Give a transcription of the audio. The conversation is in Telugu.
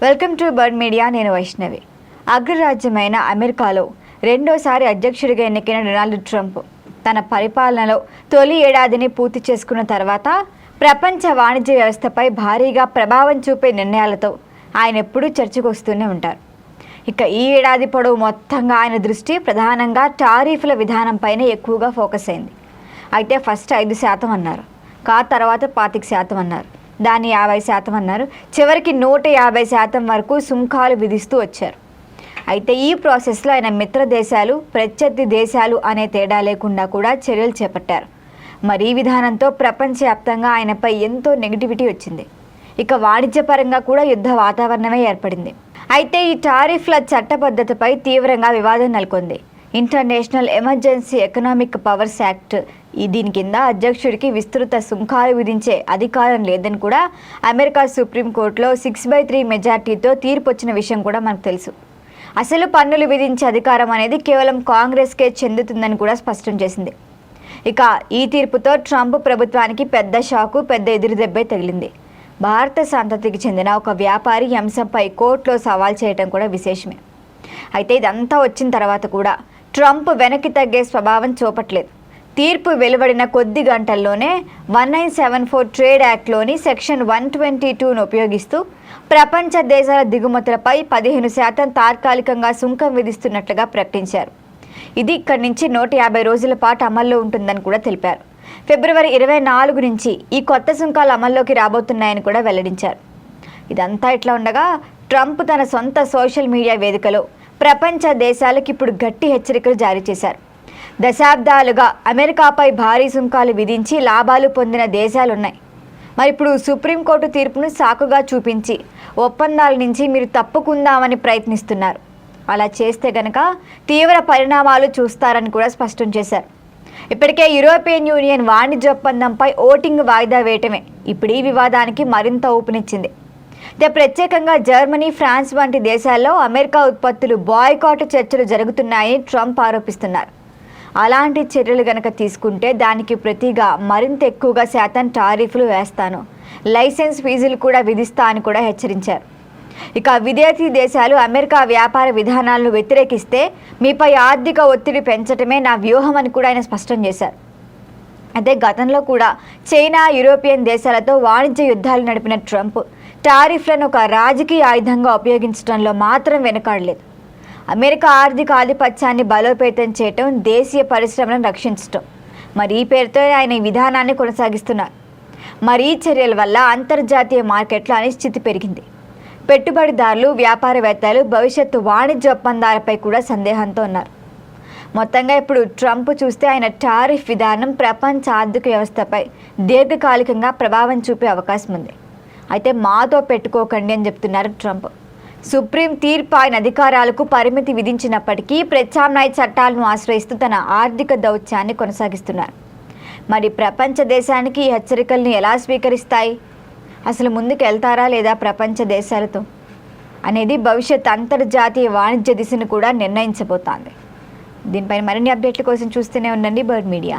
Welcome to bird media. నేను వైష్ణవి. అగ్రరాజ్యమైన అమెరికాలో రెండోసారి అధ్యక్షుడిగా ఎన్నికైన డొనాల్డ్ ట్రంప్ తన పరిపాలనలో తొలి ఏడాదిని పూర్తి చేసుకున్న తర్వాత ప్రపంచ వాణిజ్య వ్యవస్థపై భారీగా ప్రభావం చూపే నిర్ణయాలతో ఆయన ఎప్పుడూ చర్చకు వస్తూనే ఉంటారు. ఇక ఈ ఏడాది పొడవు మొత్తంగా ఆయన దృష్టి ప్రధానంగా టారిఫ్ల విధానంపైనే ఎక్కువగా ఫోకస్ అయింది. అయితే ఫస్ట్ 5% అన్నారు, తర్వాత 25% అన్నారు, దాన్ని 50% అన్నారు, చివరికి 150% వరకు సుంకాలు విధిస్తూ వచ్చారు. అయితే ఈ ప్రాసెస్లో ఆయన మిత్ర దేశాలు, ప్రత్యర్థి దేశాలు అనే తేడా లేకుండా కూడా చర్యలు చేపట్టారు. మరి ఈ విధానంతో ప్రపంచవ్యాప్తంగా ఆయనపై ఎంతో నెగిటివిటీ వచ్చింది. ఇక వాణిజ్యపరంగా కూడా యుద్ధ వాతావరణమే ఏర్పడింది. అయితే ఈ టారిఫ్ల చట్టబద్ధతపై తీవ్రంగా వివాదం నెలకొంది. International emergency economic powers act దీని కింద అధ్యక్షుడికి విస్తృత సుంకాలు విధించే అధికారం లేదని కూడా అమెరికా సుప్రీంకోర్టులో 6/3 మెజార్టీతో తీర్పు వచ్చిన విషయం కూడా మనకు తెలుసు. అసలు పన్నులు విధించే అధికారం అనేది కేవలం కాంగ్రెస్కే చెందుతుందని కూడా స్పష్టం చేసింది. ఇక ఈ తీర్పుతో ట్రంప్ ప్రభుత్వానికి పెద్ద షాకు, పెద్ద ఎదురుదెబ్బే తగిలింది. భారత సంతతికి చెందిన ఒక వ్యాపారి అంశంపై కోర్టులో సవాల్ చేయడం కూడా విశేషమే. అయితే ఇదంతా వచ్చిన తర్వాత కూడా ట్రంప్ వెనక్కి తగ్గే స్వభావం చూపట్లేదు. తీర్పు వెలువడిన కొద్ది గంటల్లోనే 1974 ట్రేడ్ యాక్ట్లోని సెక్షన్ 122ను ఉపయోగిస్తూ ప్రపంచ దేశాల దిగుమతులపై 15% తాత్కాలికంగా సుంకం విధిస్తున్నట్లుగా ప్రకటించారు. ఇది ఇక్కడి నుంచి 150 రోజుల పాటు అమల్లో ఉంటుందని కూడా తెలిపారు. ఫిబ్రవరి 24 నుంచి ఈ కొత్త సుంకాలు అమల్లోకి రాబోతున్నాయని కూడా వెల్లడించారు. ఇదంతా ఇట్లా ఉండగా ట్రంప్ తన సొంత సోషల్ మీడియా వేదికలో ప్రపంచ దేశాలకు ఇప్పుడు గట్టి హెచ్చరికలు జారీ చేశారు. దశాబ్దాలుగా అమెరికాపై భారీ సుంకాలు విధించి లాభాలు పొందిన దేశాలున్నాయి. మరి ఇప్పుడు సుప్రీంకోర్టు తీర్పును సాకుగా చూపించి ఒప్పందాల నుంచి మీరు తప్పుకుందామని ప్రయత్నిస్తున్నారు. అలా చేస్తే గనక తీవ్ర పరిణామాలు చూస్తారని కూడా స్పష్టం చేశారు. ఇప్పటికే యూరోపియన్ యూనియన్ వాణిజ్య ఒప్పందంపై ఓటింగ్ వాయిదా వేయటమే ఇప్పుడు ఈ వివాదానికి మరింత ఊపునిచ్చింది. ప్రత్యేకంగా జర్మనీ, ఫ్రాన్స్ వంటి దేశాల్లో అమెరికా ఉత్పత్తులు బాయ్కాట్ చర్చలు జరుగుతున్నాయని ట్రంప్ ఆరోపిస్తున్నారు. అలాంటి చర్యలు గనక తీసుకుంటే దానికి ప్రతిగా మరింత ఎక్కువగా శాతం టారిఫ్లు వేస్తాను, లైసెన్స్ ఫీజులు కూడా విధిస్తా అని కూడా హెచ్చరించారు. ఇక విదేశీ దేశాలు అమెరికా వ్యాపార విధానాలను వ్యతిరేకిస్తే మీపై ఆర్థిక ఒత్తిడి పెంచడమే నా వ్యూహం అని కూడా ఆయన స్పష్టం చేశారు. అయితే గతంలో కూడా చైనా, యూరోపియన్ దేశాలతో వాణిజ్య యుద్ధాలు నడిపిన ట్రంప్ టారిఫ్లను ఒక రాజకీయ ఆయుధంగా ఉపయోగించడంలో మాత్రం వెనుకాడలేదు. అమెరికా ఆర్థిక ఆధిపత్యాన్ని బలోపేతం చేయటం, దేశీయ పరిశ్రమలను రక్షించటం, మరి ఈ పేరుతో ఆయన ఈ విధానాన్ని కొనసాగిస్తున్నారు. మరి ఈ చర్యల వల్ల అంతర్జాతీయ మార్కెట్లో అనిశ్చితి పెరిగింది. పెట్టుబడిదారులు, వ్యాపారవేత్తలు భవిష్యత్తు వాణిజ్య ఒప్పందాలపై కూడా సందేహంతో ఉన్నారు. మొత్తంగా ఇప్పుడు ట్రంప్ చూస్తే ఆయన టారిఫ్ విధానం ప్రపంచ ఆర్థిక వ్యవస్థపై దీర్ఘకాలికంగా ప్రభావం చూపే అవకాశం ఉంది. అయితే మాతో పెట్టుకోకండి అని చెప్తున్నారు ట్రంప్. సుప్రీం తీర్పు ఆయన అధికారాలకు పరిమితి విధించినప్పటికీ ప్రత్యామ్నాయ చట్టాలను ఆశ్రయిస్తూ తన ఆర్థిక దౌత్యాన్ని కొనసాగిస్తున్నారు. మరి ప్రపంచ దేశానికి ఈ హెచ్చరికల్ని ఎలా స్వీకరిస్తాయి? అసలు ముందుకు వెళ్తారా లేదా ప్రపంచ దేశాలతో అనేది భవిష్యత్ అంతర్జాతీయ వాణిజ్య దిశను కూడా నిర్ణయించబోతోంది. దీనిపై మరిన్ని అప్డేట్ల కోసం చూస్తూనే ఉండండి బర్డ్ మీడియా.